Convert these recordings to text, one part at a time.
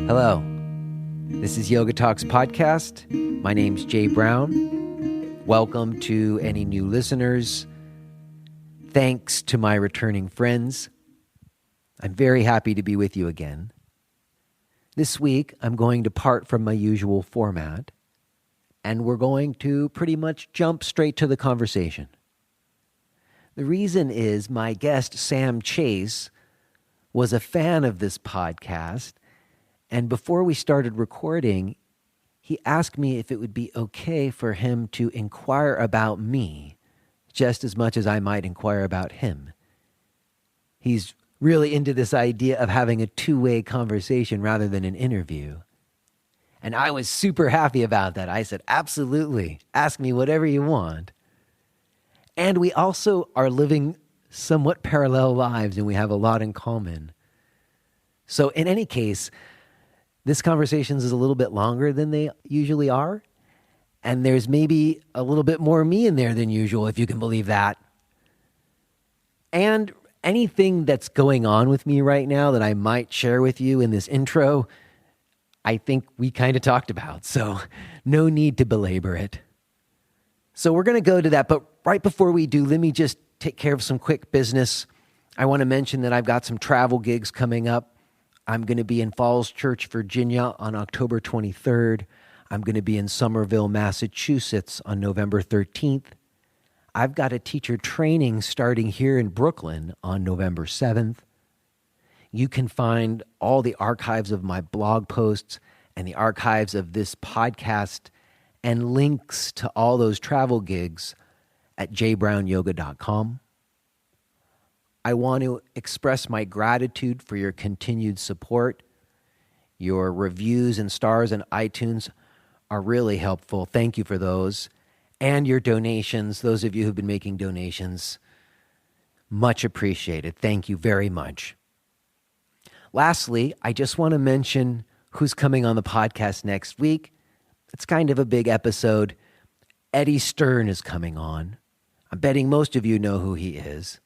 Hello, this is Yoga Talks Podcast. My name's Jay Brown. Welcome to any new listeners. Thanks to my returning friends. I'm very happy to be with you again. This week, I'm going to part from my usual format, and we're going to pretty much jump straight to the conversation. The reason is my guest, Sam Chase, was a fan of this podcast. And before we started recording, he asked me if it would be okay for him to inquire about me just as much as I might inquire about him. He's really into this idea of having a two-way conversation rather than an interview. And I was super happy about that. I said, absolutely, ask me whatever you want. And we also are living somewhat parallel lives, and we have a lot in common. So in any case, this conversation is a little bit longer than they usually are, and there's maybe a little bit more me in there than usual, if you can believe that. And anything that's going on with me right now that I might share with you in this intro, I think we kind of talked about, so no need to belabor it. So we're going to go to that, but right before we do, let me just take care of some quick business. I want to mention that I've got some travel gigs coming up. I'm going to be in Falls Church, Virginia on October 23rd. I'm going to be in Somerville, Massachusetts on November 13th. I've got a teacher training starting here in Brooklyn on November 7th. You can find all the archives of my blog posts and the archives of this podcast and links to all those travel gigs at jbrownyoga.com. I want to express my gratitude for your continued support. Your reviews and stars on iTunes are really helpful. Thank you for those. And your donations, those of you who've been making donations, much appreciated. Thank you very much. Lastly, I just want to mention who's coming on the podcast next week. It's kind of a big episode. Eddie Stern is coming on. I'm betting most of you know who he is.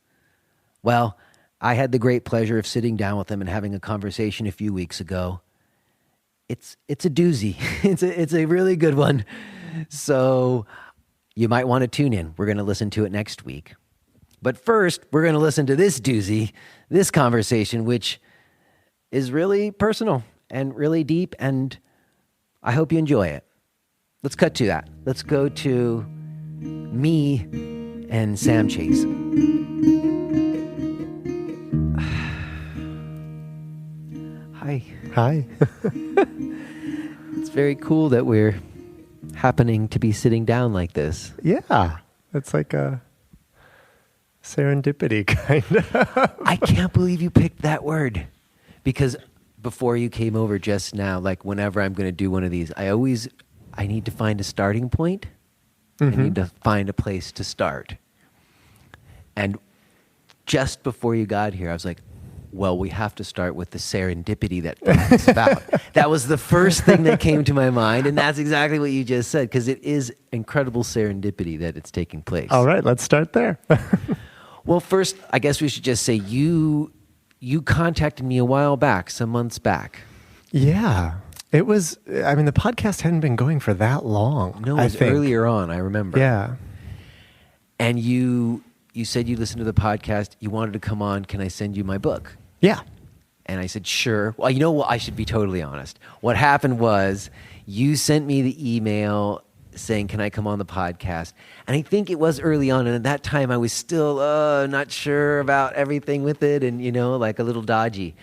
Well, I had the great pleasure of sitting down with him and having a conversation a few weeks ago. It's a doozy. It's a really good one. So you might want to tune in. We're going to listen to it next week. But first, we're going to listen to this doozy, this conversation, which is really personal and really deep, and I hope you enjoy it. Let's cut to that. Let's go to me and Sam Chase. Hi. It's very cool that we're happening to be sitting down like this. Yeah. It's like a serendipity kind of. I can't believe you picked that word. Because before you came over just now, like whenever I'm going to do one of these, I need to find a starting point. Mm-hmm. I need to find a place to start. And just before you got here, I was like, well, we have to start with the serendipity that it's about. That was the first thing that came to my mind, and that's exactly what you just said, because it is incredible serendipity that it's taking place. All right, let's start there. Well, first, I guess we should just say you contacted me a while back, some months back. Yeah. It was, the podcast hadn't been going for that long. No, it was earlier on, I remember. Yeah. And you said you listened to the podcast, you wanted to come on, can I send you my book? Yeah. And I said, sure. Well, you know what? I should be totally honest. What happened was you sent me the email saying, can I come on the podcast? And I think it was early on. And at that time, I was still not sure about everything with it and, like a little dodgy.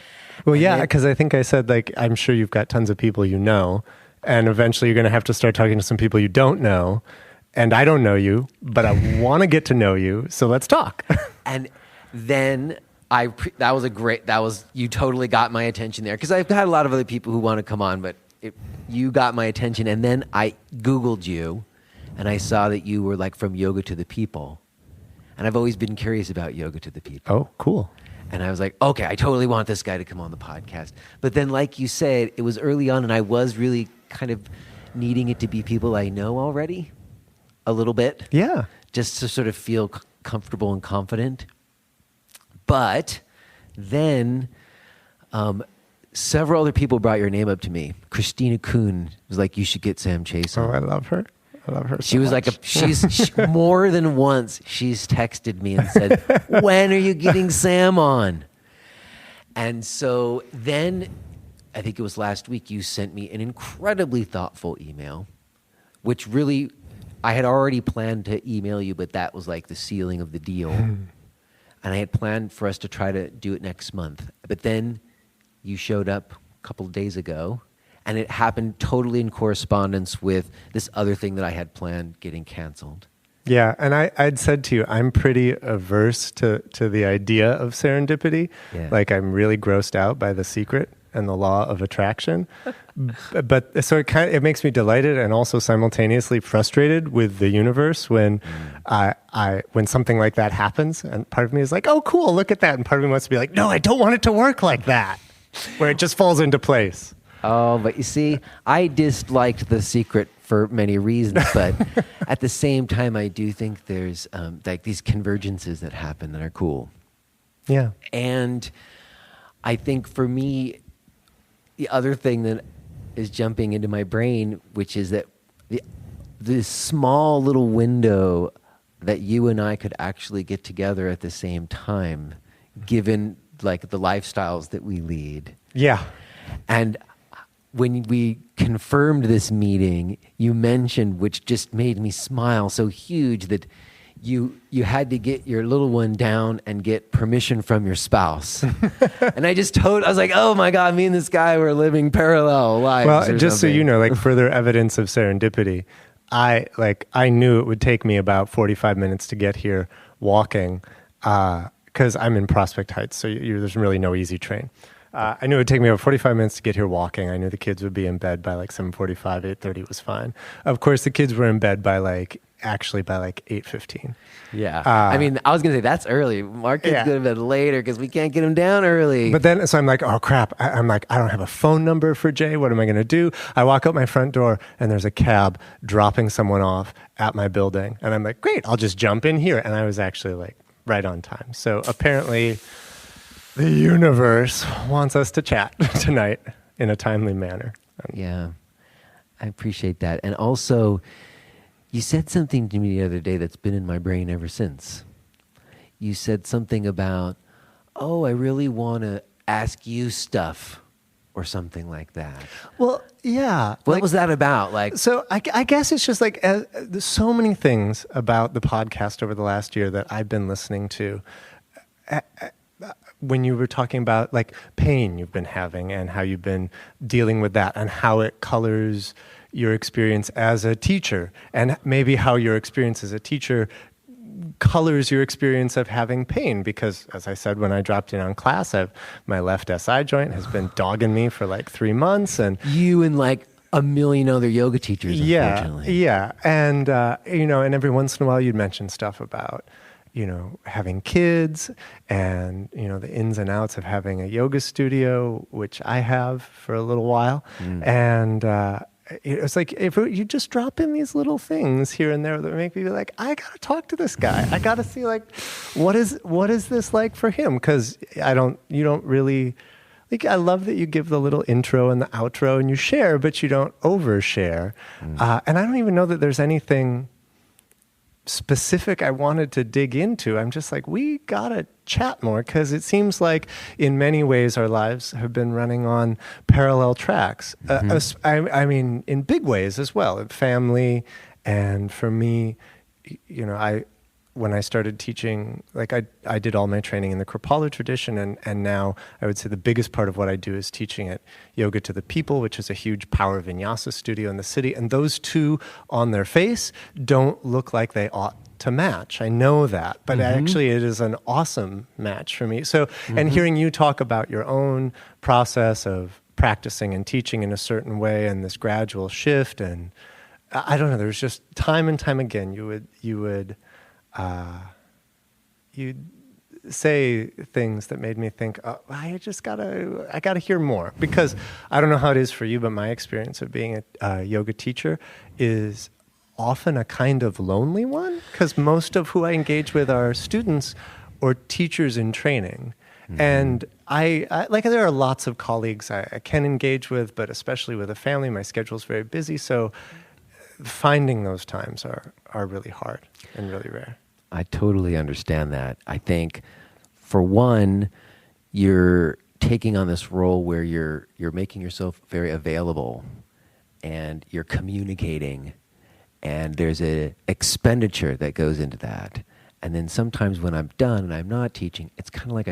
Well, yeah, because I think I said, I'm sure you've got tons of people you know. And eventually you're going to have to start talking to some people you don't know. And I don't know you, but I want to get to know you. So let's talk. And then you totally got my attention there, because I've had a lot of other people who want to come on, but you got my attention. And then I Googled you, and I saw that you were from Yoga to the People. And I've always been curious about Yoga to the People. Oh, cool. And I was like, okay, I totally want this guy to come on the podcast. But then, like you said, it was early on, and I was really kind of needing it to be people I know already a little bit. Yeah. Just to sort of feel comfortable and confident. But then several other people brought your name up to me. Christina Kuhn was like, you should get Sam Chase on. Oh, I love her. I love her. She was like, she's more than once she's texted me and said, when are you getting Sam on? And so then, I think it was last week, you sent me an incredibly thoughtful email, which really, I had already planned to email you, but that was like the sealing of the deal. And I had planned for us to try to do it next month. But then you showed up a couple of days ago, and it happened totally in correspondence with this other thing that I had planned getting canceled. Yeah, and I'd said to you, I'm pretty averse to the idea of serendipity. Yeah. Like, I'm really grossed out by The Secret and the law of attraction. But so it makes me delighted and also simultaneously frustrated with the universe when when something like that happens. And part of me is like, oh, cool, look at that. And part of me wants to be like, no, I don't want it to work like that, where it just falls into place. Oh, but you see, I disliked The Secret for many reasons, but at the same time, I do think there's like these convergences that happen that are cool. Yeah. And I think for me, the other thing that is jumping into my brain, which is that this small little window that you and I could actually get together at the same time, given like the lifestyles that we lead. Yeah. And when we confirmed this meeting, you mentioned, which just made me smile so huge, that you had to get your little one down and get permission from your spouse. And I was like, oh my God, me and this guy were living parallel lives. Well, just so you know, like further evidence of serendipity, I knew it would take me about 45 minutes to get here walking, because I'm in Prospect Heights, so there's really no easy train. I knew it would take me about 45 minutes to get here walking. I knew the kids would be in bed by like 7:45, 8:30 was fine. Of course, the kids were in bed by like 8:15. Yeah. I mean, I was going to say, that's early. Our kids go to bed later because we can't get them down early. But then, so I'm like, oh crap. I'm like, I don't have a phone number for Jay. What am I going to do? I walk out my front door and there's a cab dropping someone off at my building. And I'm like, great, I'll just jump in here. And I was actually like right on time. So apparently the universe wants us to chat tonight in a timely manner. Yeah, I appreciate that. And also, you said something to me the other day that's been in my brain ever since. You said something about, oh, I really want to ask you stuff or something like that. Well, yeah. What was that about? Like, so I guess it's just like there's so many things about the podcast over the last year that I've been listening to. When you were talking about like pain you've been having and how you've been dealing with that and how it colors your experience as a teacher, and maybe how your experience as a teacher colors your experience of having pain, because as I said when I dropped in on class, my left SI joint has been dogging me for like 3 months, and you and like a million other yoga teachers, unfortunately. Yeah. And and every once in a while you'd mention stuff about having kids and, the ins and outs of having a yoga studio, which I have for a little while. And it's like, if you just drop in these little things here and there that make me be like, I got to talk to this guy. I got to see like, what is this like for him? Because you don't really, like, I love that you give the little intro and the outro and you share, but you don't overshare. And I don't even know that there's anything specific I wanted to dig into. I'm just like, we gotta chat more, because it seems like in many ways our lives have been running on parallel tracks. I mean, in big ways as well, family. And for me, when I started teaching, like I did all my training in the Kripalu tradition, and now I would say the biggest part of what I do is teaching at Yoga to the People, which is a huge power vinyasa studio in the city. And those two on their face don't look like they ought to match. I know that, but actually it is an awesome match for me. So, and hearing you talk about your own process of practicing and teaching in a certain way and this gradual shift, and I don't know, there's just time and time again you'd say things that made me think, oh, I gotta hear more, because I don't know how it is for you, but my experience of being a yoga teacher is often a kind of lonely one, because most of who I engage with are students or teachers in training. And I like, there are lots of colleagues I can engage with, but especially with a family, my schedule's very busy. So finding those times are really hard and really rare. I totally understand that. I think, for one, you're taking on this role where you're making yourself very available and you're communicating, and there's a expenditure that goes into that. And then sometimes when I'm done and I'm not teaching, it's kind of like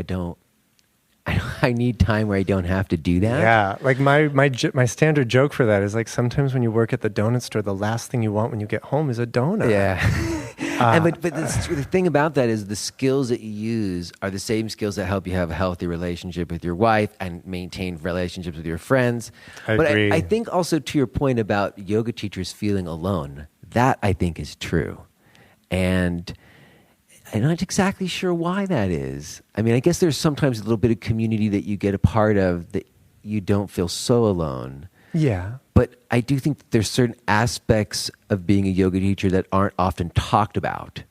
I need time where I don't have to do that. Yeah, like my standard joke for that is like, sometimes when you work at the donut store, the last thing you want when you get home is a donut. Yeah. But the thing about that is the skills that you use are the same skills that help you have a healthy relationship with your wife and maintain relationships with your friends. I agree. I think also, to your point about yoga teachers feeling alone, that I think is true. And I'm not exactly sure why that is. I mean, I guess there's sometimes a little bit of community that you get a part of that you don't feel so alone. Yeah. But I do think that there's certain aspects of being a yoga teacher that aren't often talked about,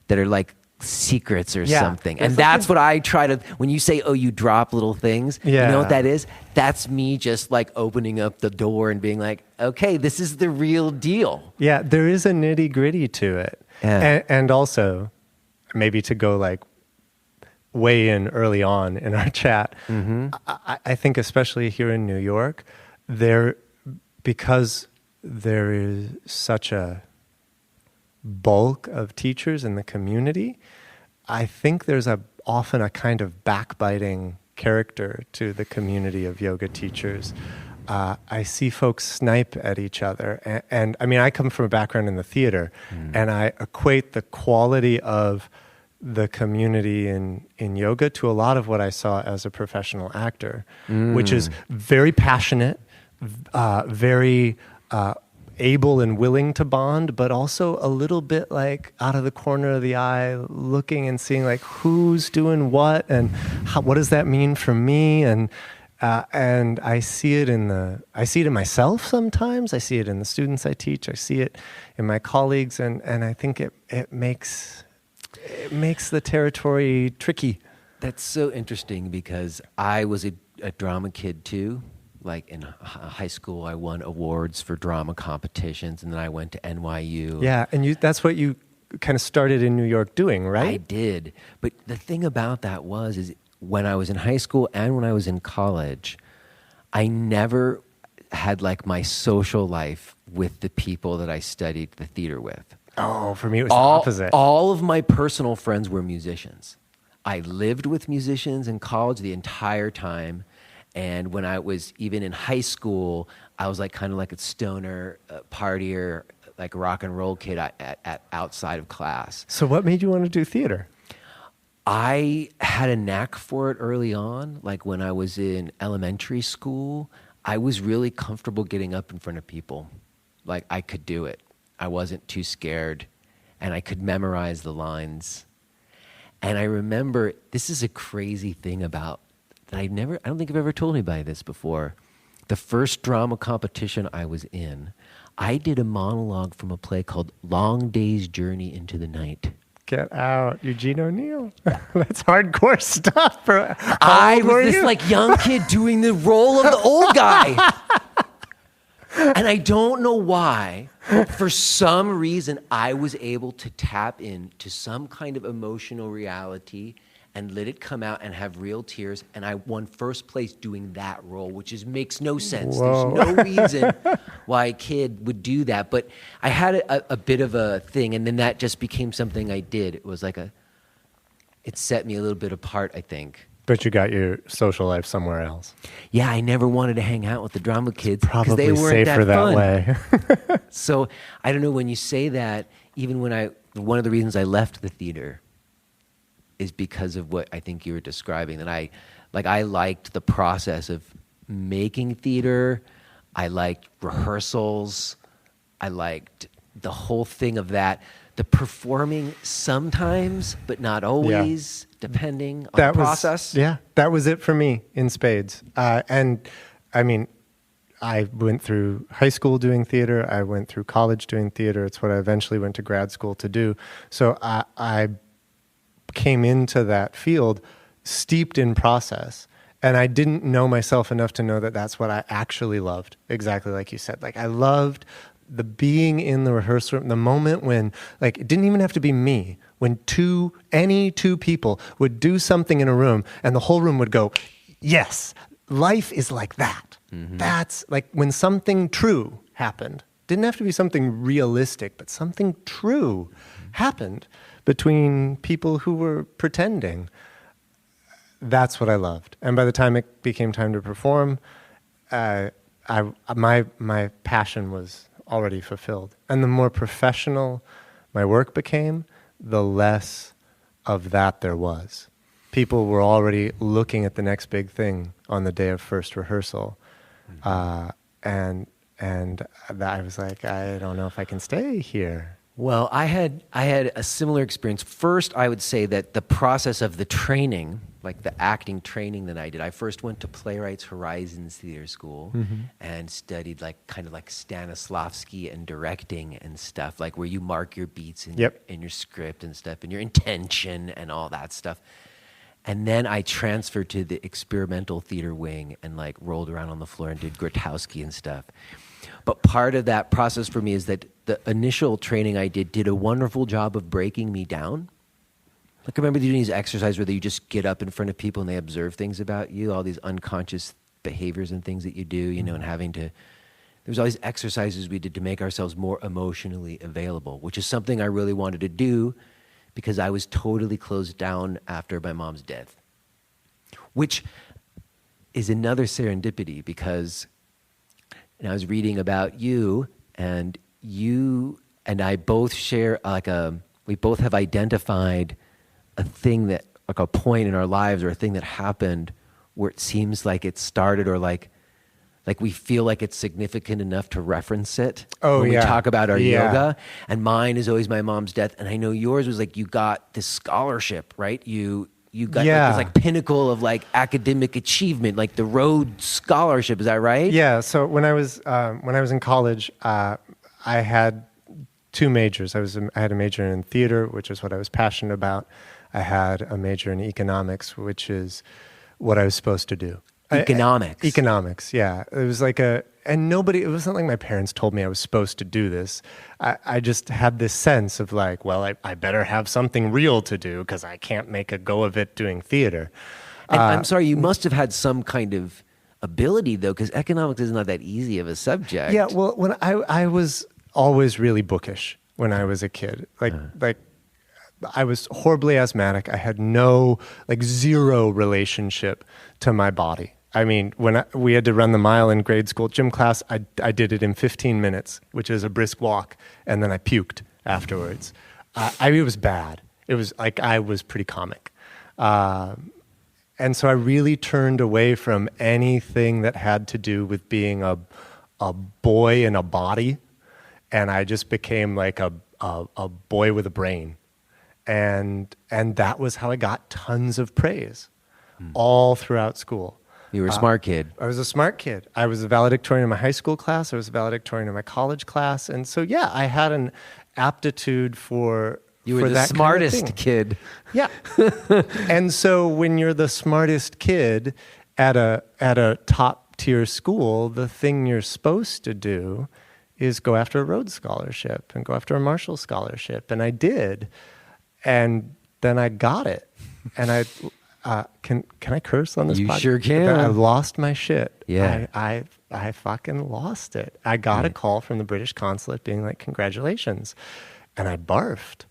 that are like secrets or something. And that's what I try to, when you say, oh, you drop little things, you know what that is? That's me just like opening up the door and being like, okay, this is the real deal. Yeah, there is a nitty gritty to it. Yeah. And also, maybe to go like way in early on in our chat, I think especially here in New York, because there is such a bulk of teachers in the community, I think there's often a kind of backbiting character to the community of yoga teachers. I see folks snipe at each other. And I mean, I come from a background in the theater, and I equate the quality of the community in yoga to a lot of what I saw as a professional actor, which is very passionate, very able and willing to bond, but also a little bit like out of the corner of the eye, looking and seeing like who's doing what and what does that mean for me, and I see it in myself sometimes. I see it in the students I teach. I see it in my colleagues, and I think it makes the territory tricky. That's so interesting, because I was a drama kid too. Like in high school, I won awards for drama competitions, and then I went to NYU. Yeah, and that's what you kind of started in New York doing, right? I did. But the thing about that is when I was in high school and when I was in college, I never had like my social life with the people that I studied the theater with. Oh, for me it was the opposite. All of my personal friends were musicians. I lived with musicians in college the entire time. And when I was even in high school, I was like kind of like a stoner partier, like a rock and roll kid at outside of class. So what made you want to do theater? I had a knack for it early on. Like when I was in elementary school, I was really comfortable getting up in front of people. Like I could do it. I wasn't too scared, and I could memorize the lines. And I remember, this is a crazy thing about that I don't think I've ever told anybody this before. The first drama competition I was in, I did a monologue from a play called Long Day's Journey into the Night. Get out, Eugene O'Neill. That's hardcore stuff, bro. I was this like young kid doing the role of the old guy. And I don't know why, for some reason, I was able to tap into some kind of emotional reality and let it come out and have real tears. And I won first place doing that role, which makes no sense. Whoa. There's no reason why a kid would do that. But I had a bit of a thing, and then that just became something I did. It was like it set me a little bit apart, I think. But you got your social life somewhere else. Yeah, I never wanted to hang out with the drama kids because Probably they weren't safer that fun. way. So I don't know, when you say that, even when one of the reasons I left the theater is because of what I think you were describing, that I liked the process of making theater. I liked rehearsals. I liked the whole thing of that. The performing sometimes, but not always, depending on the process. That was it for me in spades. And I mean, I went through high school doing theater. I went through college doing theater. It's what I eventually went to grad school to do. So I came into that field steeped in process. And I didn't know myself enough to know that that's what I actually loved. Exactly like you said. Like I loved the being in the rehearsal room, the moment when, like, it didn't even have to be me. When any two people would do something in a room and the whole room would go, yes, life is like that. Mm-hmm. That's like when something true happened. Didn't have to be something realistic, but something true happened between people who were pretending. That's what I loved. And by the time it became time to perform, my passion was already fulfilled. And the more professional my work became, the less of that there was. People were already looking at the next big thing on the day of first rehearsal. And I was like, I don't know if I can stay here. Well, I had a similar experience. First, I would say that the process of the training, like the acting training that I did, I first went to Playwrights Horizons Theater School and studied kind of like Stanislavski and directing and stuff, like where you mark your beats in your script and stuff and your intention and all that stuff. And then I transferred to the experimental theater wing and like rolled around on the floor and did Grotowski and stuff. But part of that process for me is that the initial training I did a wonderful job of breaking me down. Like I remember doing these exercises where you just get up in front of people and they observe things about you, all these unconscious behaviors and things that you do, you know, and having to, there's all these exercises we did to make ourselves more emotionally available, which is something I really wanted to do because I was totally closed down after my mom's death, which is another serendipity because I was reading about you and I both share we both have identified a thing that, like a point in our lives or a thing that happened where it seems like it started or like we feel like it's significant enough to reference it when we talk about our yoga. And mine is always my mom's death. And I know yours was like you got this scholarship, right? You got this like pinnacle of like academic achievement, like the Rhodes Scholarship. Is that right? Yeah. So when I was in college, I had two majors. I had a major in theater, which is what I was passionate about. I had a major in economics, which is what I was supposed to do. Economics, yeah. It was like it wasn't like my parents told me I was supposed to do this. I just had this sense of like, well, I better have something real to do because I can't make a go of it doing theater. And I'm sorry, you must have had some kind of ability though, because economics is not that easy of a subject. Yeah, well, when I was always really bookish when I was a kid. Like I was horribly asthmatic. I had zero relationship to my body. I mean, when we had to run the mile in grade school gym class, I did it in 15 minutes, which is a brisk walk, and then I puked afterwards. It was bad. It was like I was pretty comic. And so I really turned away from anything that had to do with being a boy in a body, and I just became like a boy with a brain. And that was how I got tons of praise all throughout school. You were a smart kid. I was a smart kid. I was a valedictorian in my high school class. I was a valedictorian in my college class. And so, yeah, I had an aptitude for You were the smartest kind of kid. Yeah. And so when you're the smartest kid at a top tier school, the thing you're supposed to do is go after a Rhodes Scholarship and go after a Marshall Scholarship. And I did. And then I got it. And I... can I curse on this podcast? You sure can. I lost my shit. Yeah. I fucking lost it. I got a call from the British consulate being like, congratulations. And I barfed.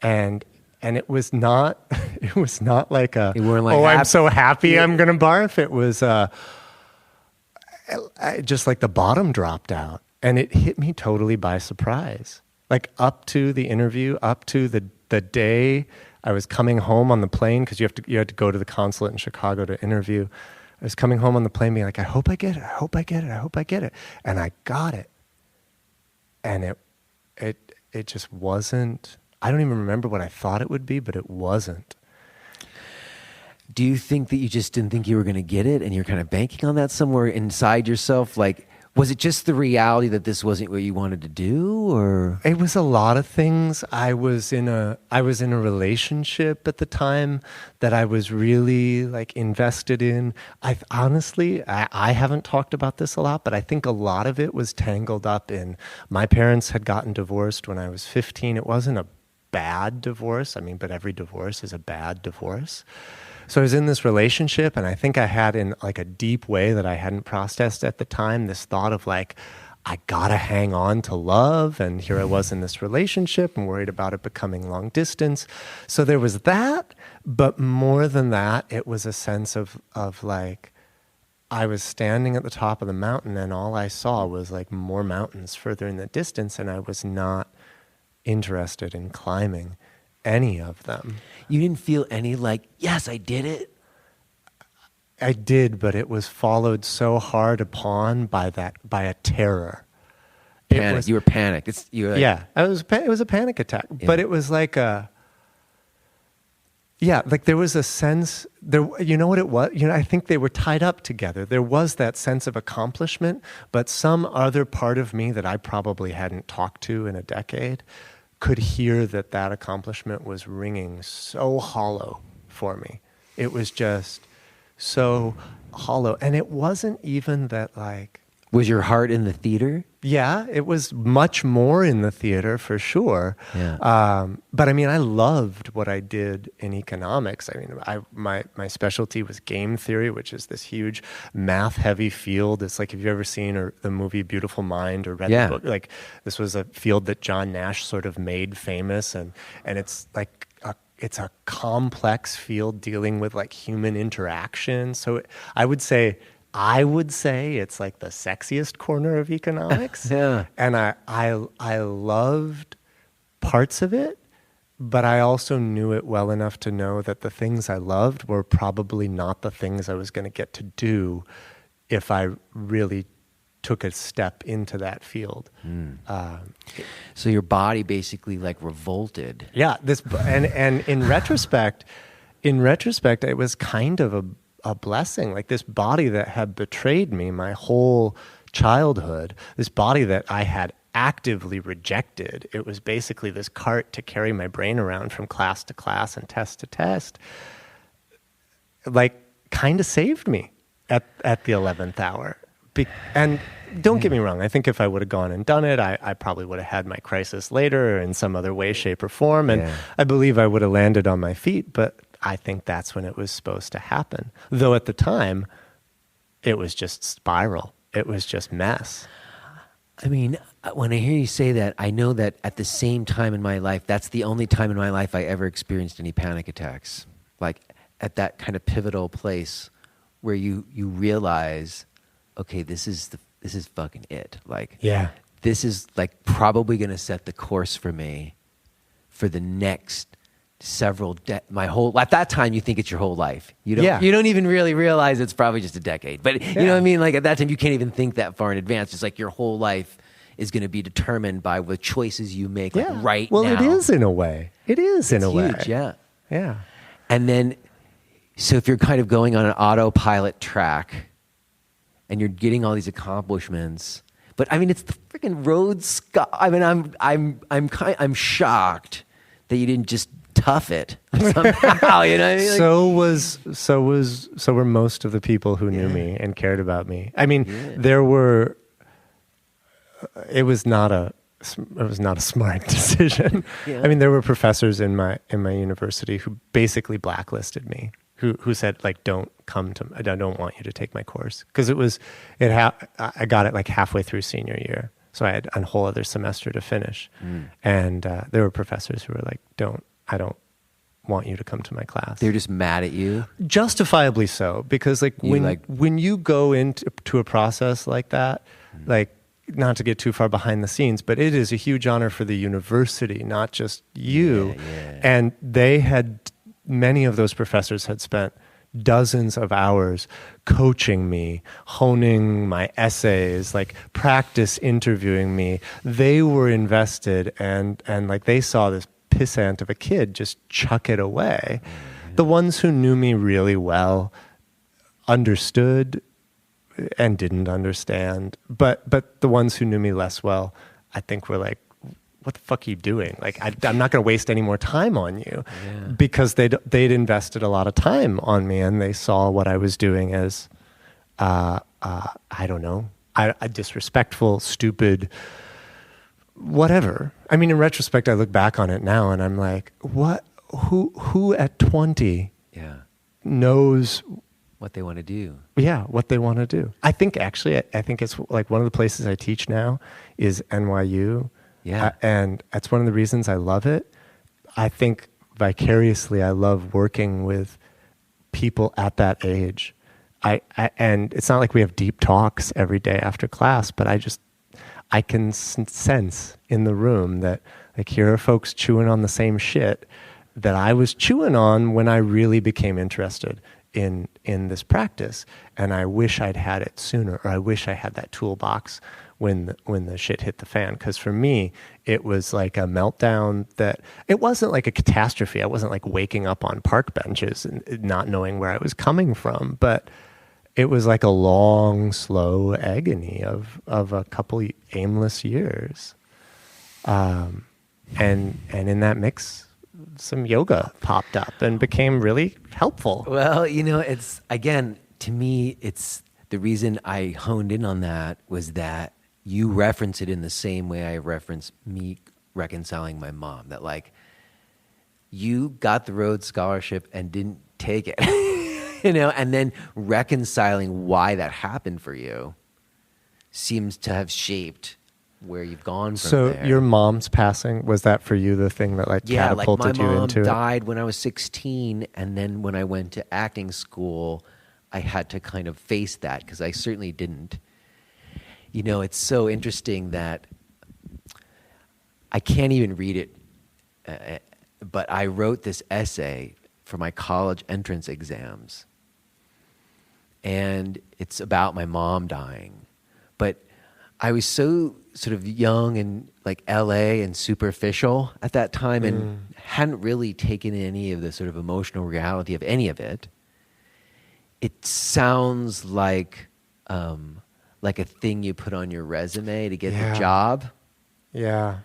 And it was not like you weren't like, I'm so happy I'm going to barf. It was just like the bottom dropped out. And it hit me totally by surprise. Like up to the interview, up to the day I was coming home on the plane, because you had to go to the consulate in Chicago to interview. I was coming home on the plane being like, I hope I get it, I hope I get it, I hope I get it. And I got it. And it just wasn't, I don't even remember what I thought it would be, but it wasn't. Do you think that you just didn't think you were going to get it and you're kind of banking on that somewhere inside yourself? Like Was it just the reality that this wasn't what you wanted to do, or? It was a lot of things. I was in a relationship at the time that I was really like invested in. I honestly haven't talked about this a lot, but I think a lot of it was tangled up in my parents had gotten divorced when I was 15. It wasn't a bad divorce. I mean, but every divorce is a bad divorce. So I was in this relationship, and I think I had, in like a deep way that I hadn't processed at the time, this thought of like, I gotta hang on to love. And here I was in this relationship and worried about it becoming long distance. So there was that, but more than that, it was a sense of like, I was standing at the top of the mountain and all I saw was like more mountains further in the distance, and I was not interested in climbing any of them. You didn't feel any like, yes, I did it? I did, but it was followed so hard upon by a terror. Panic. You were panicked. Yeah, it was a panic attack. Yeah. But it was like like there was a sense there. You know what it was? I think they were tied up together. There was that sense of accomplishment, but some other part of me that I probably hadn't talked to in a decade could hear that accomplishment was ringing so hollow for me. It was just so hollow. And it wasn't even that like... Was your heart in the theater? Yeah, it was much more in the theater for sure. Yeah. But I mean, I loved what I did in economics. I mean, my specialty was game theory, which is this huge math-heavy field. It's like, have you ever seen the movie Beautiful Mind or read the book? Like, this was a field that John Nash sort of made famous, and it's like it's a complex field dealing with like human interaction. So I would say it's like the sexiest corner of economics. Yeah. And I loved parts of it, but I also knew it well enough to know that the things I loved were probably not the things I was going to get to do if I really took a step into that field. So your body basically like revolted. Yeah. And in retrospect, it was kind of a blessing. Like this body that had betrayed me my whole childhood, this body that I had actively rejected. It was basically this cart to carry my brain around from class to class and test to test. Like kind of saved me at the 11th hour. And don't get me wrong, I think if I would have gone and done it, I probably would have had my crisis later or in some other way, shape, or form. And I believe I would have landed on my feet, but I think that's when it was supposed to happen. Though at the time, it was just spiral. It was just mess. I mean, when I hear you say that, I know that at the same time in my life, that's the only time in my life I ever experienced any panic attacks. Like at that kind of pivotal place where you realize, okay, this is fucking it. Like, this is like probably going to set the course for me for the next at that time you think it's your whole life. You don't even really realize it's probably just a decade. But you know what I mean? Like at that time you can't even think that far in advance. It's like your whole life is going to be determined by the choices you make right now. Well, it is in a way. It is in a way. Huge, yeah. Yeah. And then, so if you're kind of going on an autopilot track and you're getting all these accomplishments, but I mean, it's the freaking road. I mean, I'm shocked that you didn't just tough it somehow, you know what I mean? Like, so were most of the people who knew me and cared about me. I mean, it was not a smart decision. Yeah. I mean, there were professors in my university who basically blacklisted me, who said like, I don't want you to take my course. Cause I got it like halfway through senior year. So I had a whole other semester to finish. And there were professors who were like, I don't want you to come to my class. They're just mad at you? Justifiably so. Because when you go into a process like that, like, not to get too far behind the scenes, but it is a huge honor for the university, not just you. Yeah. And many of those professors had spent dozens of hours coaching me, honing my essays, like practice interviewing me. They were invested and like they saw this pissant of a kid just chuck it away. The ones who knew me really well understood and didn't understand. But the ones who knew me less well, I think were like, what the fuck are you doing? Like, I'm not going to waste any more time on you, because they'd invested a lot of time on me, and they saw what I was doing as, I don't know, a disrespectful, stupid, whatever. I mean, in retrospect, I look back on it now and I'm like, what? Who at 20 knows what they want to do? Yeah, what they want to do. I think it's like one of the places I teach now is NYU. Yeah. And that's one of the reasons I love it. I think vicariously I love working with people at that age. And it's not like we have deep talks every day after class, but I can sense in the room that, like, here are folks chewing on the same shit that I was chewing on when I really became interested in this practice. And I wish I'd had it sooner, or I wish I had that toolbox when the shit hit the fan. Because for me, it was like a meltdown. That it wasn't like a catastrophe. I wasn't like waking up on park benches and not knowing where I was coming from, but it was like a long, slow agony of a couple aimless years. And in that mix, some yoga popped up and became really helpful. Well, it's, again, to me, it's the reason I honed in on that was that you reference it in the same way I reference me reconciling my mom. That, like, you got the Rhodes Scholarship and didn't take it, and then reconciling why that happened for you seems to have shaped where you've gone from there. So your mom's passing, was that for you the thing that catapulted you into it? My mom died when I was 16, and then when I went to acting school, I had to kind of face that, because I certainly didn't. It's so interesting that I can't even read it, but I wrote this essay for my college entrance exams, and it's about my mom dying. But I was so sort of young and like LA and superficial at that time, and hadn't really taken any of the sort of emotional reality of any of it. It sounds like a thing you put on your resume to get the job. Yeah.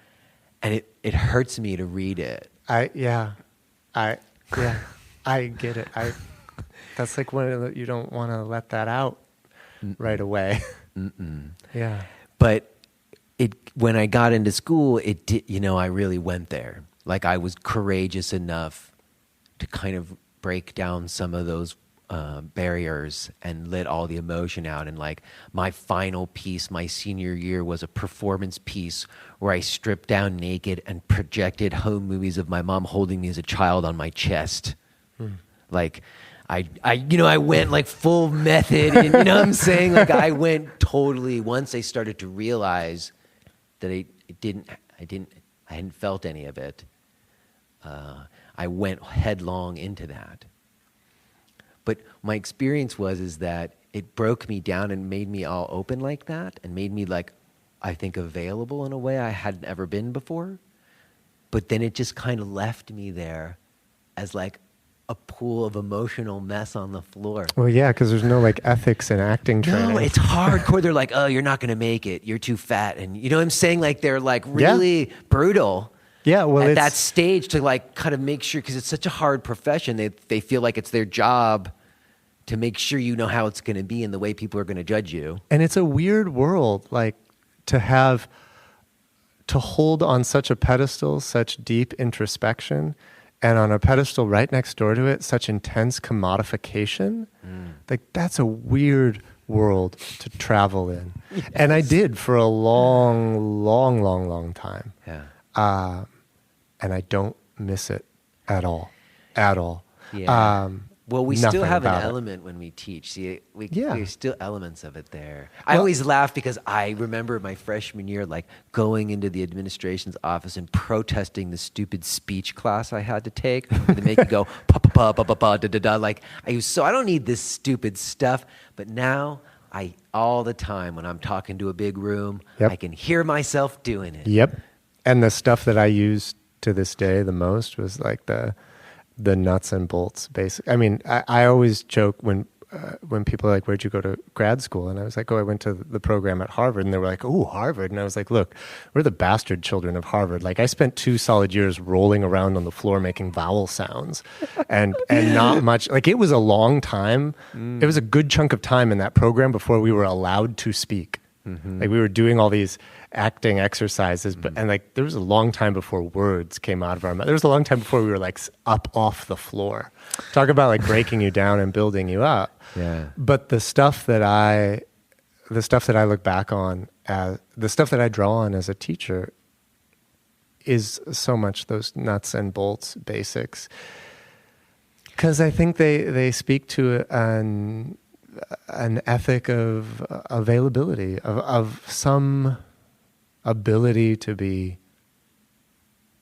And it hurts me to read it. I get it. That's like when you don't want to let that out right away. Yeah. But when I got into school, it did, I really went there. Like, I was courageous enough to kind of break down some of those barriers and let all the emotion out. And like, my final piece my senior year was a performance piece where I stripped down naked and projected home movies of my mom holding me as a child on my chest. Like, I went like full method, and what I'm saying? Like, I went totally, once I started to realize that I hadn't felt any of it, I went headlong into that. But my experience is that it broke me down and made me all open like that, and made me, like, I think, available in a way I hadn't ever been before. But then it just kind of left me there as like a pool of emotional mess on the floor. Well, yeah, because there's no like ethics in acting training. No, it's hardcore. They're like, oh, you're not going to make it. You're too fat. And you know what I'm saying? Like, they're like really brutal. Yeah, well, at that stage to like kind of make sure, because it's such a hard profession. They feel like it's their job to make sure you know how it's going to be and the way people are going to judge you. And it's a weird world, like, to hold on such a pedestal, such deep introspection, and on a pedestal right next door to it, such intense commodification. Like, that's a weird world to travel in. Yes. And I did for a long time. Yeah. And I don't miss it at all. At all. Yeah. Well, we still have an about it. element when we teach. See, there's still elements of it there. I always laugh because I remember my freshman year, like, going into the administration's office and protesting the stupid speech class I had to take. They make you go pa pa pa pa pa da da da. Like, I don't need this stupid stuff. But now, all the time when I'm talking to a big room, I can hear myself doing it. Yep. And the stuff that I used to this day the most was like the nuts and bolts, basically. I mean, I always joke when when people are like, where'd you go to grad school? And I was like, oh, I went to the program at Harvard. And they were like, oh, Harvard. And I was like, look, we're the bastard children of Harvard. Like, I spent 2 solid years rolling around on the floor making vowel sounds and not much. Like, it was a long time. It was a good chunk of time in that program before we were allowed to speak. Like, we were doing all these acting exercises, but and like there was a long time before words came out of our mouth. There was a long time before we were like up off the floor. Talk about like breaking you down and building you up. Yeah. But the stuff that I look back on as the stuff that I draw on as a teacher is so much those nuts and bolts basics. Because I think they speak to an ethic of availability, of some ability to be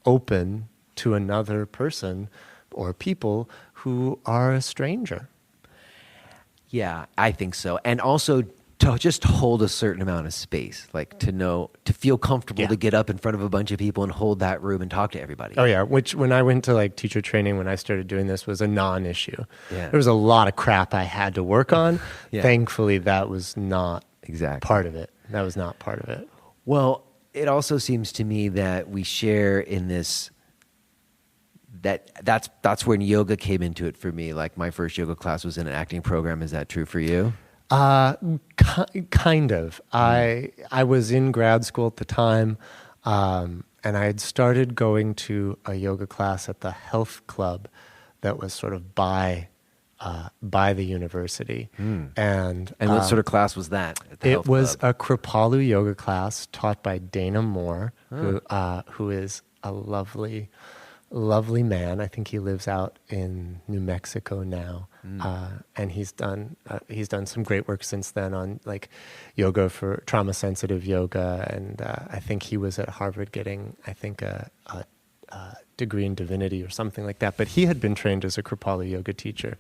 open to another person or people who are a stranger. Yeah, I think so. And also to just hold a certain amount of space, like to feel comfortable to get up in front of a bunch of people and hold that room and talk to everybody. Oh yeah, which when I went to like teacher training, when I started doing this, was a non-issue. Yeah. There was a lot of crap I had to work on. Yeah. Thankfully, that was not Exactly. part of it. That was not part of it. Well, it also seems to me that we share in this, that's when yoga came into it for me. Like my first yoga class was in an acting program. Is that true for you? Kind of. I was in grad school at the time, and I had started going to a yoga class at the health club that was sort of by the university. And what sort of class was that at the it health was club? a Kripalu Yoga class taught by Dana Moore, who is a lovely man. I think he lives out in New Mexico now, and he's done some great work since then on like yoga for trauma sensitive yoga, and I think he was at Harvard getting a degree in divinity or something like that. But he had been trained as a Kripalu Yoga teacher,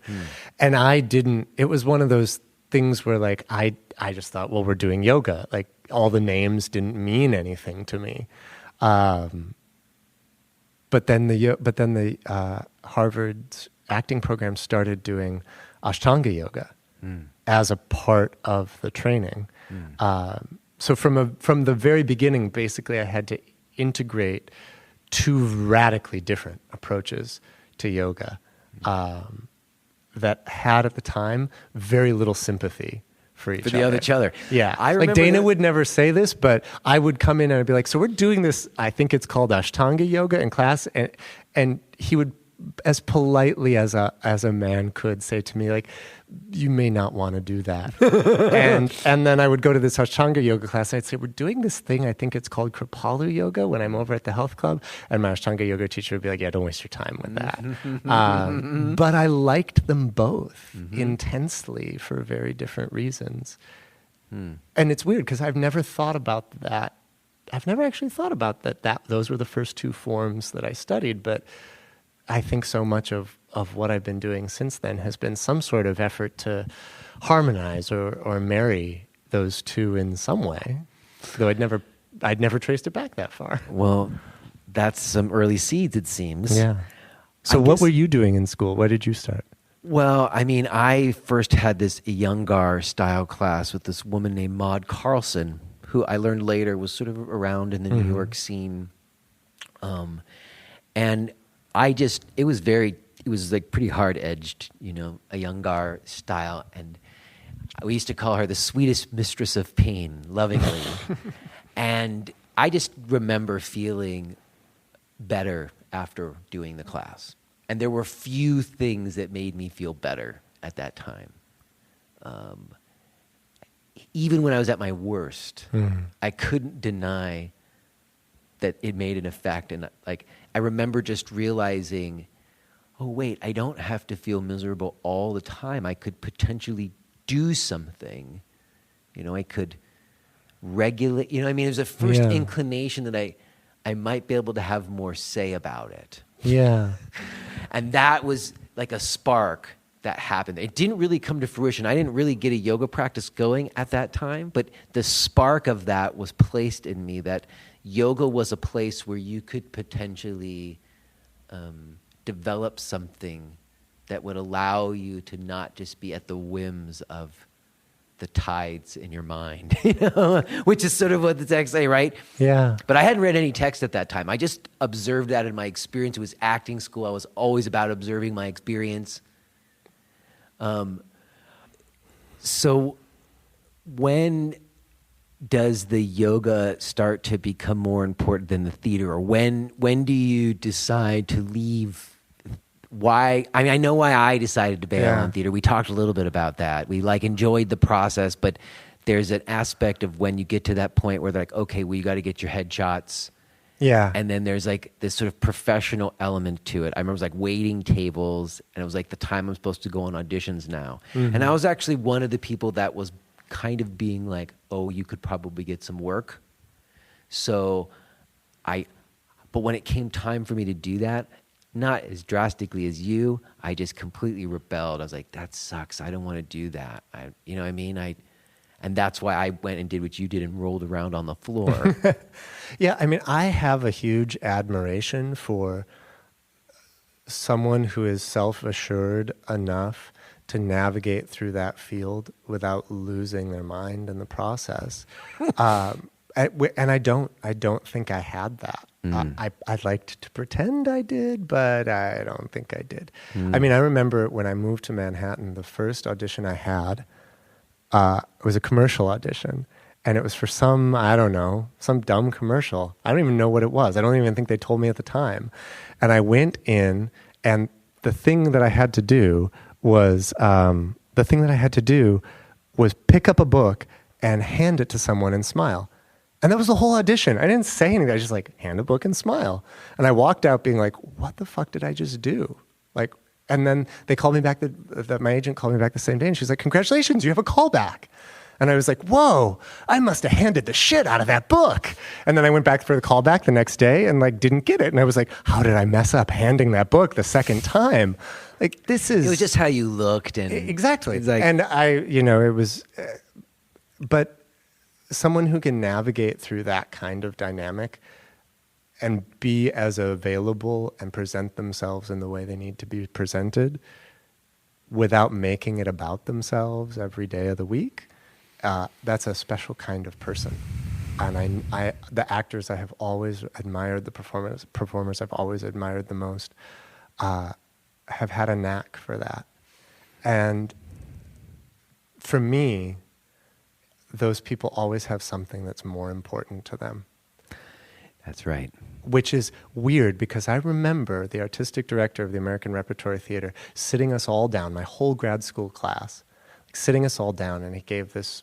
and I didn't. It was one of those things where like I just thought, well, we're doing yoga. Like all the names didn't mean anything to me. But then the Harvard's acting program started doing Ashtanga yoga as a part of the training. So from the very beginning, basically, I had to integrate 2 radically different approaches to yoga that had at the time very little sympathy for each other. Yeah. I remember like Dana would never say this, but I would come in and I'd be like, so we're doing this, I think it's called Ashtanga yoga in class. And he would, as politely as a man could, say to me, like, you may not want to do that. and then I would go to this Ashtanga yoga class and I'd say, we're doing this thing, I think it's called Kripalu Yoga when I'm over at the health club. And my Ashtanga yoga teacher would be like, yeah, don't waste your time with that. But I liked them both intensely for very different reasons. And it's weird because I've never thought about that. I've never actually thought about that those were the first 2 forms that I studied, but I think so much of what I've been doing since then has been some sort of effort to harmonize or marry those 2 in some way, though I'd never traced it back that far. Well, that's some early seeds, it seems. Yeah. So what were you doing in school? Where did you start? Well, I mean, I first had this Iyengar style class with this woman named Maud Carlson, who I learned later was sort of around in the New York scene. And it was like pretty hard edged, Iyengar style. And we used to call her the sweetest mistress of pain, lovingly. And I just remember feeling better after doing the class. And there were few things that made me feel better at that time. Even when I was at my worst, I couldn't deny that it made an effect. And like, I remember just realizing, oh wait, I don't have to feel miserable all the time. I could potentially do something. I could regulate, it was a first inclination that I might be able to have more say about it. Yeah. And that was like a spark that happened. It didn't really come to fruition. I didn't really get a yoga practice going at that time, but the spark of that was placed in me that yoga was a place where you could potentially develop something that would allow you to not just be at the whims of the tides in your mind, which is sort of what the text say, right? Yeah. But I hadn't read any text at that time. I just observed that in my experience. It was acting school. I was always about observing my experience. So when does the yoga start to become more important than the theater? Or when do you decide to leave? Why? I mean, I know why I decided to bail on theater. We talked a little bit about that. We enjoyed the process, but there's an aspect of when you get to that point where they're like, okay, well, you got to get your headshots. Yeah. And then there's like this sort of professional element to it. I remember it was like waiting tables, and it was like the time I'm supposed to go on auditions now. Mm-hmm. And I was actually one of the people that was kind of being like, oh, you could probably get some work. But when it came time for me to do that, not as drastically as you, I just completely rebelled. I was like, that sucks. I don't want to do that. You know what I mean? And that's why I went and did what you did and rolled around on the floor. Yeah, I mean, I have a huge admiration for someone who is self-assured enough to navigate through that field without losing their mind in the process. And I don't think I had that. I liked to pretend I did, but I don't think I did. I mean, I remember when I moved to Manhattan, the first audition I had was a commercial audition. And it was for some dumb commercial. I don't even know what it was. I don't even think they told me at the time. And I went in, and the thing that I had to do was pick up a book and hand it to someone and smile. And that was the whole audition. I didn't say anything. I just hand a book and smile. And I walked out being like, what the fuck did I just do? And then they called me back, my agent called me back the same day, and she's like, congratulations, you have a callback. And I was like, whoa, I must have handed the shit out of that book. And then I went back for the callback the next day and didn't get it. And I was like, how did I mess up handing that book the second time? It was just how you looked. And exactly. And but someone who can navigate through that kind of dynamic and be as available and present themselves in the way they need to be presented without making it about themselves every day of the week, that's a special kind of person. And the actors I have always admired, the performers I've always admired the most, have had a knack for that. And for me, those people always have something that's more important to them. That's right. Which is weird, because I remember the artistic director of the American Repertory Theater sitting us all down, my whole grad school class, sitting us all down, and he gave this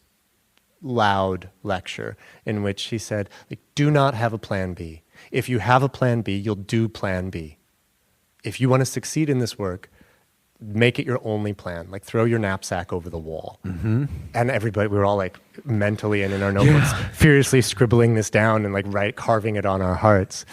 loud lecture in which he said, do not have a plan B. If you have a plan B, you'll do plan B. If you want to succeed in this work, make it your only plan. Throw your knapsack over the wall. Mm-hmm. And everybody, we were all mentally and in our notebooks, furiously scribbling this down and carving it on our hearts.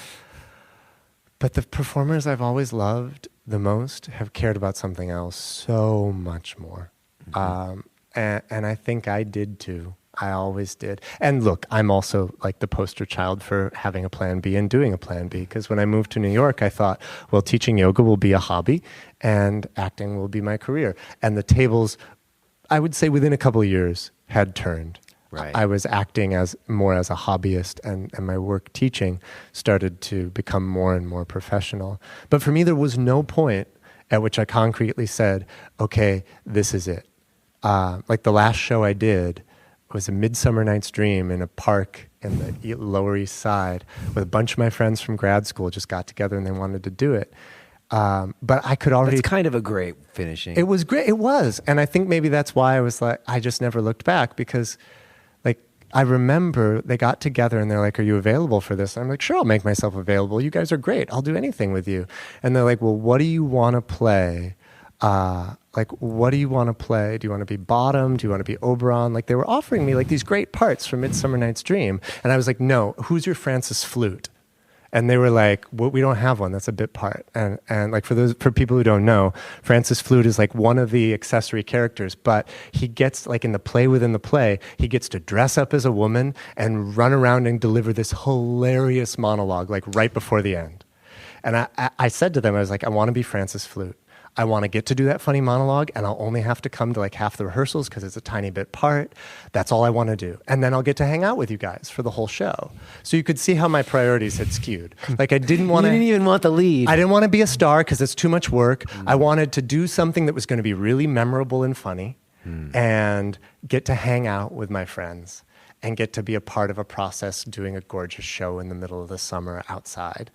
But the performers I've always loved the most have cared about something else so much more. Mm-hmm. And I think I did too. I always did. And look, I'm also the poster child for having a plan B and doing a plan B, because when I moved to New York, I thought, well, teaching yoga will be a hobby and acting will be my career. And the tables, I would say within a couple of years, had turned. Right. I was acting more as a hobbyist, and my work teaching started to become more and more professional. But for me, there was no point at which I concretely said, okay, this is it. The last show I did was A Midsummer Night's Dream in a park in the Lower East Side with a bunch of my friends from grad school. Just got together and they wanted to do it. But I could already... That's kind of a great finishing. It was great. It was. And I think maybe that's why I was I just never looked back, because I remember they got together and they're like, are you available for this? And I'm like, sure, I'll make myself available. You guys are great. I'll do anything with you. And they're like, well, what do you want to play? What do you want to play? Do you want to be Bottom? Do you want to be Oberon? They were offering me these great parts from Midsummer Night's Dream. And I was like, no, who's your Francis Flute? And they were like, well, we don't have one. That's a bit part. And for people who don't know, Francis Flute is one of the accessory characters, but he gets in the play within the play, he gets to dress up as a woman and run around and deliver this hilarious monologue right before the end. And I said to them, I was like, I want to be Francis Flute. I want to get to do that funny monologue, and I'll only have to come to like half the rehearsals because it's a tiny bit part. That's all I want to do. And then I'll get to hang out with you guys for the whole show. So you could see how my priorities had skewed. Like I didn't want to... You didn't even want the lead. I didn't want to be a star because it's too much work. I wanted to do something that was going to be really memorable and funny and get to hang out with my friends and get to be a part of a process doing a gorgeous show in the middle of the summer outside.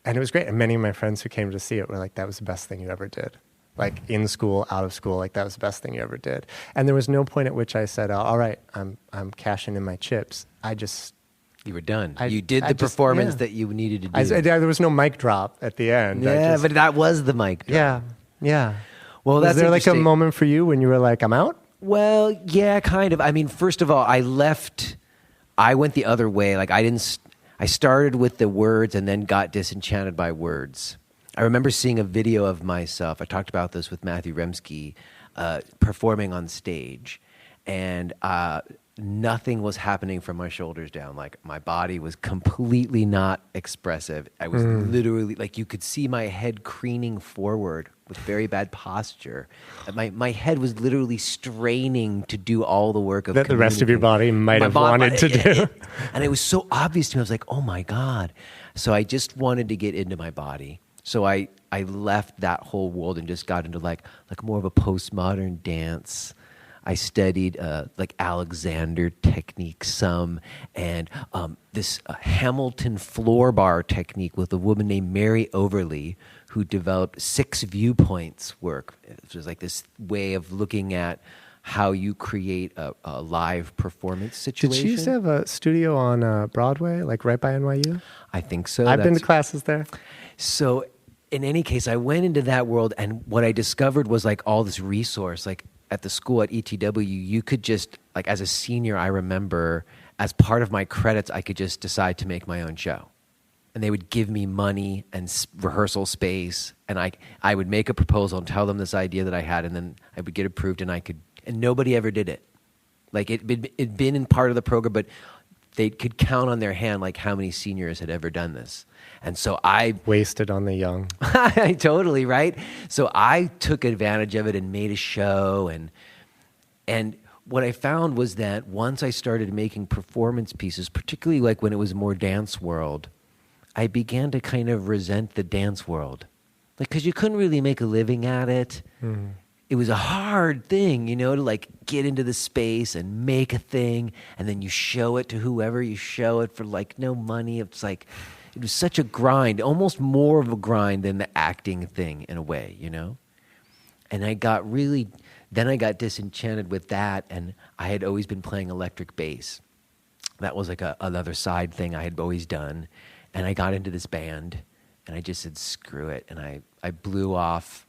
And it was great. And many of my friends who came to see it were like, that was the best thing you ever did. Like in school, out of school, like that was the best thing you ever did. And there was no point at which I said, all right, I'm cashing in my chips. You were done. You did the performance that you needed to do. There was no mic drop at the end. Yeah, but that was the mic drop. Yeah. Well, was there like a moment for you when you were like, I'm out? Well, yeah, kind of. I mean, first of all, I went the other way. Like I started with the words and then got disenchanted by words. I remember seeing a video of myself. I talked about this with Matthew Remsky, performing on stage, and nothing was happening from my shoulders down. Like my body was completely not expressive. I was literally like, you could see my head craning forward with very bad posture. My head was literally straining to do all the work of that the rest of your body might have wanted to do. And it was so obvious to me. I was like, oh my God. So I just wanted to get into my body. So I left that whole world and just got into like more of a postmodern dance. I studied like Alexander technique some, and this Hamilton floor bar technique with a woman named Mary Overly, who developed 6 viewpoints work. It was like this way of looking at how you create a live performance situation. Did she used to have a studio on Broadway, like right by NYU? I think so. I've been to classes there. So in any case, I went into that world, and what I discovered was like all this resource. Like at the school at ETW, you could just, like as a senior, I remember as part of my credits, I could just decide to make my own show. And they would give me money and rehearsal space, and I would make a proposal and tell them this idea that I had, and then I would get approved, and nobody ever did it. Like it'd been in part of the program, but they could count on their hand like how many seniors had ever done this. And so I wasted on the young. Totally, right? So I took advantage of it and made a show, and what I found was that once I started making performance pieces, particularly like when it was more dance world, I began to kind of resent the dance world. Like, because you couldn't really make a living at it. It was a hard thing, to like get into the space and make a thing, and then you show it to whoever you show it for like no money. It's like, it was such a grind, almost more of a grind than the acting thing in a way, And then I got disenchanted with that, and I had always been playing electric bass. That was like another side thing I had always done. And I got into this band, and I just said, screw it. And I blew off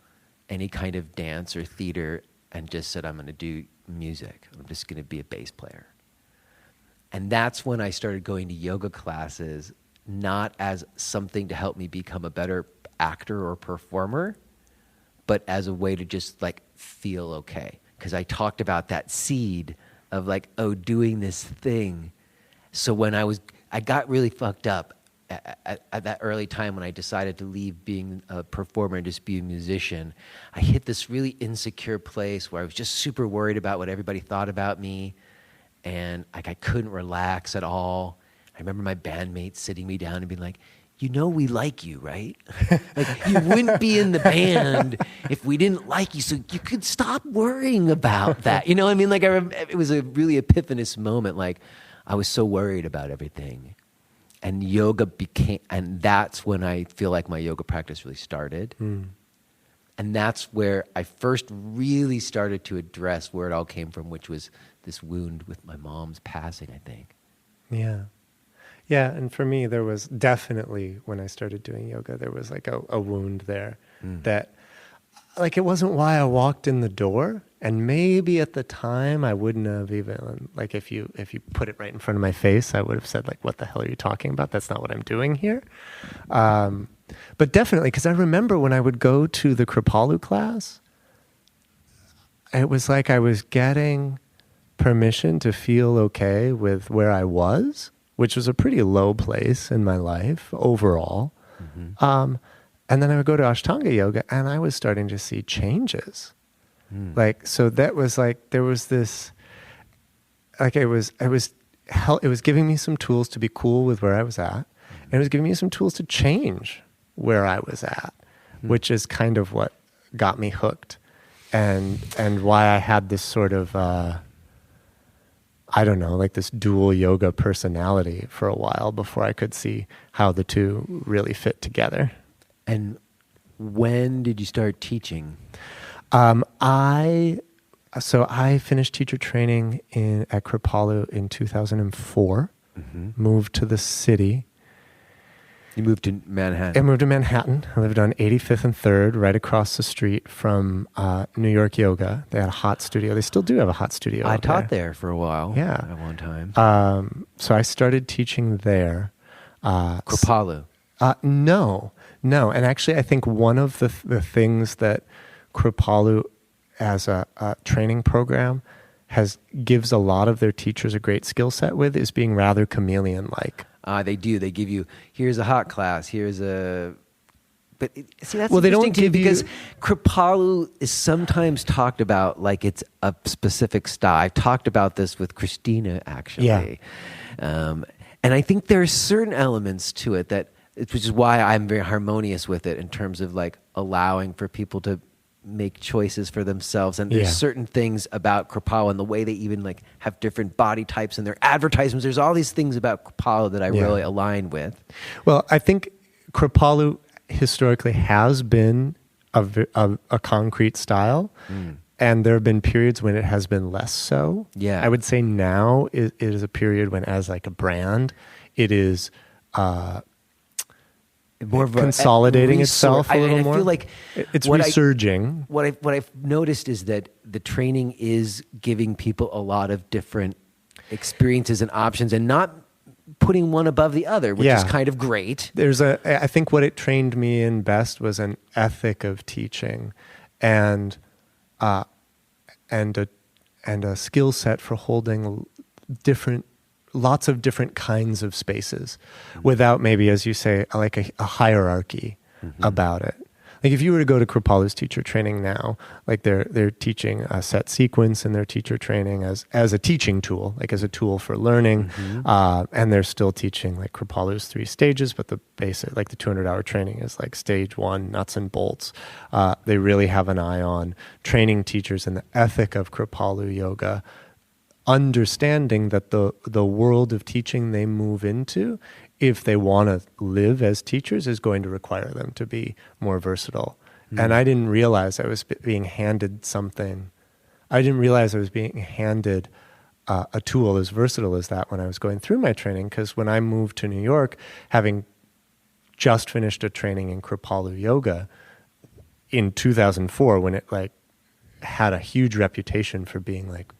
any kind of dance or theater and just said, I'm going to do music. I'm just going to be a bass player. And that's when I started going to yoga classes, not as something to help me become a better actor or performer, but as a way to just like feel okay. Because I talked about that seed of like, doing this thing. So when I got really fucked up at that early time when I decided to leave being a performer and just be a musician. I hit this really insecure place where I was just super worried about what everybody thought about me, and like I couldn't relax at all. I remember my bandmates sitting me down and being like, we like you, right? Like, you wouldn't be in the band if we didn't like you, so you could stop worrying about that. You know what I mean? Like, it was a really epiphanous moment. Like, I was so worried about everything. And yoga and that's when I feel like my yoga practice really started. And that's where I first really started to address where it all came from, which was this wound with my mom's passing, I think. Yeah. Yeah, and for me, there was definitely, when I started doing yoga, there was like a wound there that, like, it wasn't why I walked in the door. And maybe at the time I wouldn't have even, like, if you put it right in front of my face, I would have said, like, what the hell are you talking about? That's not what I'm doing here. But definitely, because I remember when I would go to the Kripalu class, it was like I was getting permission to feel okay with where I was, which was a pretty low place in my life overall. And then I would go to Ashtanga yoga and I was starting to see changes. Like, so that was like, there was this, like it was giving me some tools to be cool with where I was at. And it was giving me some tools to change where I was at, which is kind of what got me hooked and why I had this sort of, I don't know, like this dual yoga personality for a while before I could see how the two really fit together. And when did you start teaching? I finished teacher training at Kripalu in 2004, moved to the city. You moved to Manhattan? I moved to Manhattan. I lived on 85th and 3rd, right across the street from New York Yoga. They had a hot studio. They still do have a hot studio. I taught there for a while. Yeah. At one time. So I started teaching there. Kripalu? No. And actually, I think one of the things that Kripalu as a training program gives a lot of their teachers a great skill set with is being rather chameleon-like. They do. They give you, here's a hot class, here's a... But see, that's well, they interesting don't too, give because you... Kripalu is sometimes talked about like it's a specific style. I've talked about this with Christina, actually. Yeah. And I think there are certain elements to it which is why I'm very harmonious with it in terms of like allowing for people to make choices for themselves. And there's certain things about Kripalu and the way they even like have different body types in their advertisements. There's all these things about Kripalu that I really align with. Well, I think Kripalu historically has been a concrete style. And there have been periods when it has been less so. Yeah. I would say now it is a period when, as like a brand, it is more of consolidating itself a little more. I feel like it's resurging. What I've noticed is that the training is giving people a lot of different experiences and options, and not putting one above the other, which is kind of great. I think what it trained me in best was an ethic of teaching, and a skill set for holding lots of different kinds of spaces without maybe, as you say, like a hierarchy about it. Like if you were to go to Kripalu's teacher training now, like they're teaching a set sequence in their teacher training as a teaching tool, like as a tool for learning. And they're still teaching like Kripalu's 3 stages, but the basic, like the 200-hour training is like stage 1, nuts and bolts. They really have an eye on training teachers in the ethic of Kripalu Yoga, understanding that the world of teaching they move into, if they want to live as teachers, is going to require them to be more versatile. And I didn't realize I was being handed something. I didn't realize I was being handed a tool as versatile as that when I was going through my training, because when I moved to New York, having just finished a training in Kripalu Yoga in 2004, when it like had a huge reputation for being like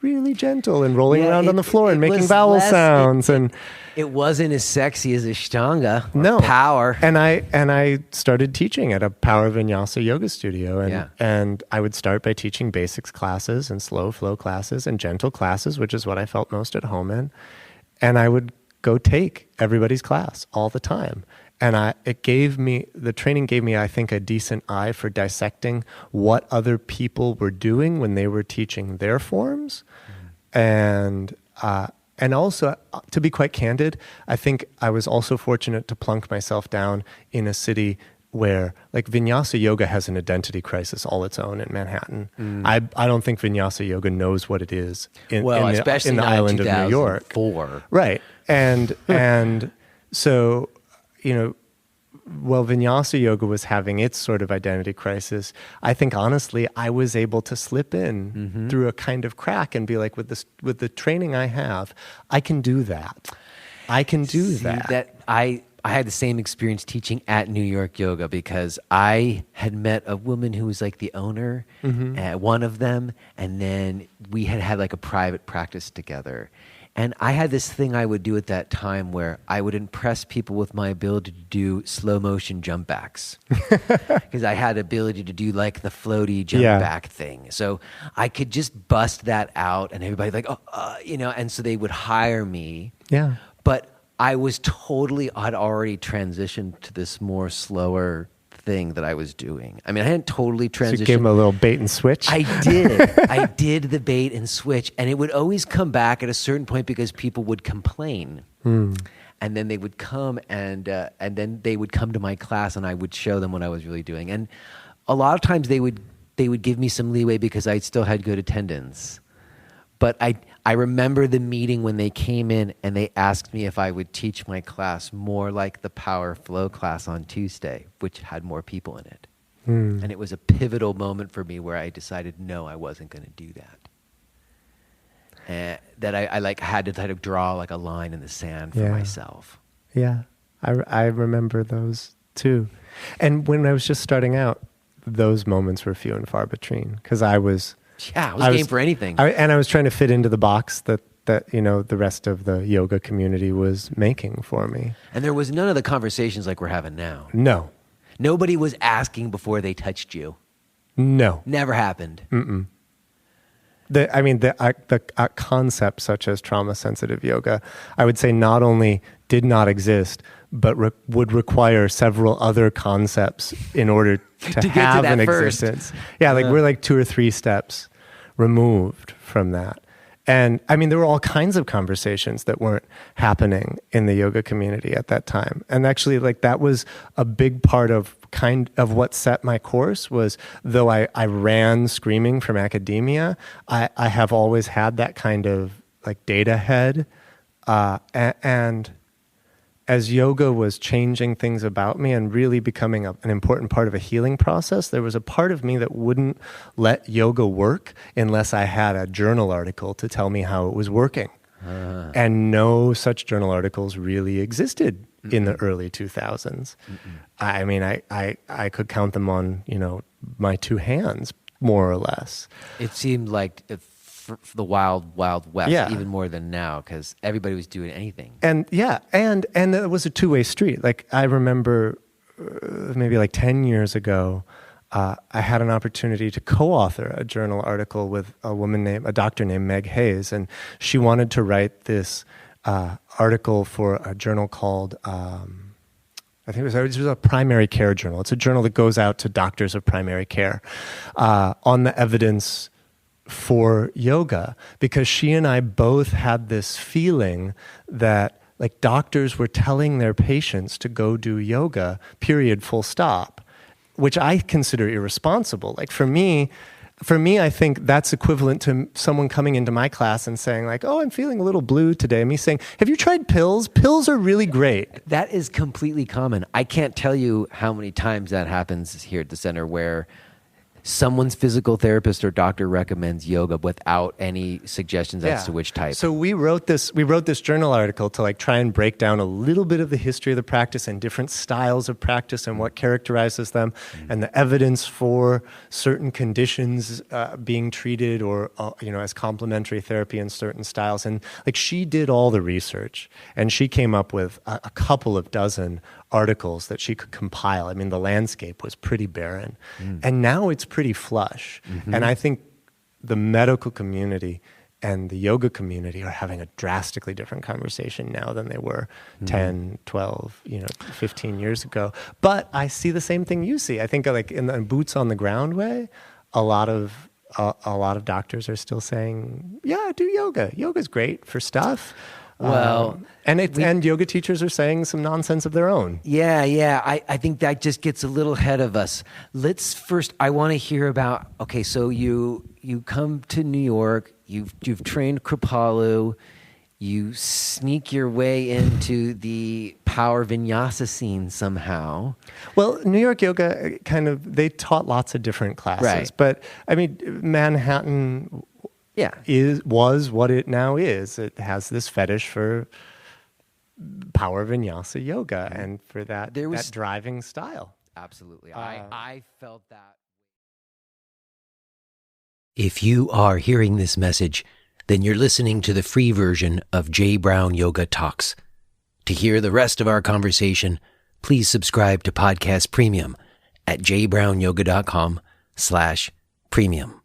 really gentle and rolling around on the floor and making vowel sounds, and it wasn't as sexy as Ashtanga. No power. And I started teaching at a power vinyasa yoga studio, and I would start by teaching basics classes and slow flow classes and gentle classes, which is what I felt most at home in. And I would go take everybody's class all the time. And the training gave me, I think, a decent eye for dissecting what other people were doing when they were teaching their forms. And also, to be quite candid, I think I was also fortunate to plunk myself down in a city where, like, vinyasa yoga has an identity crisis all its own in Manhattan. I don't think vinyasa yoga knows what it is in the island of New York. Right. And so, while vinyasa yoga was having its sort of identity crisis, I think honestly I was able to slip in through a kind of crack and be like, with the training I have, I can do that. I had the same experience teaching at New York Yoga, because I had met a woman who was like the owner at one of them, and then we had like a private practice together. And I had this thing I would do at that time where I would impress people with my ability to do slow motion jump backs, because I had ability to do like the floaty jump back thing. So I could just bust that out, and everybody like, and so they would hire me. Yeah. But I was I'd already transitioned to this more slower thing that I was doing. I mean, I hadn't totally transitioned. So you gave him a little bait and switch? I did. I did the bait and switch. And it would always come back at a certain point because people would complain. And then they would come and then they would come to my class and I would show them what I was really doing. And a lot of times they would give me some leeway because I still had good attendance. But I remember the meeting when they came in and they asked me if I would teach my class more like the Power Flow class on Tuesday, which had more people in it. And it was a pivotal moment for me where I decided, no, I wasn't going to do that. And that I like had to kind of draw like a line in the sand for myself. Yeah, I remember those too. And when I was just starting out, those moments were few and far between because I was game for anything. I was trying to fit into the box that the rest of the yoga community was making for me. And there was none of the conversations like we're having now. No. Nobody was asking before they touched you. No. Never happened. Mm-mm. The concepts such as trauma-sensitive yoga, I would say not only did not exist, but would require several other concepts in order to have an existence. Yeah, we're like 2 or 3 steps removed from that. And I mean, there were all kinds of conversations that weren't happening in the yoga community at that time. And actually, that was a big part of what set my course was, though I ran screaming from academia, I have always had that kind of data head. And as yoga was changing things about me and really becoming an important part of a healing process, there was a part of me that wouldn't let yoga work unless I had a journal article to tell me how it was working. And no such journal articles really existed in the early 2000s. I mean, I could count them on, my 2 hands, more or less. It seemed like the wild, wild west, even more than now, because everybody was doing anything. And and it was a two-way street. I remember maybe 10 years ago, I had an opportunity to co-author a journal article with a doctor named Meg Hayes, and she wanted to write this article for a journal called, I think it was a primary care journal. It's a journal that goes out to doctors of primary care on the evidence for yoga, because she and I both had this feeling that doctors were telling their patients to go do yoga, period, full stop, which I consider irresponsible. For me, I think that's equivalent to someone coming into my class and saying oh, I'm feeling a little blue today. And me saying, have you tried pills? Pills are really great. That is completely common. I can't tell you how many times that happens here at the center where someone's physical therapist or doctor recommends yoga without any suggestions as to which type. So we wrote this journal article to try and break down a little bit of the history of the practice and different styles of practice and what characterizes them and the evidence for certain conditions being treated or as complementary therapy in certain styles. And she did all the research and she came up with a couple of dozen articles that she could compile. I mean, the landscape was pretty barren. And now it's pretty flush. And I think the medical community and the yoga community are having a drastically different conversation now than they were 10, 12, 15 years ago. But I see the same thing you see. I think in the boots on the ground way, a lot of doctors are still saying, yeah, do yoga. Yoga's great for stuff. Well, and yoga teachers are saying some nonsense of their own. Yeah. I think that just gets a little ahead of us. I want to hear about, okay, so you come to New York, you've trained Kripalu, you sneak your way into the power vinyasa scene somehow. Well, New York yoga they taught lots of different classes. Right. But I mean, Manhattan was what it now is. It has this fetish for power vinyasa yoga and for that driving style. Absolutely. I felt that. If you are hearing this message, then you're listening to the free version of Jay Brown Yoga Talks. To hear the rest of our conversation, please subscribe to Podcast Premium at jbrownyoga.com/premium.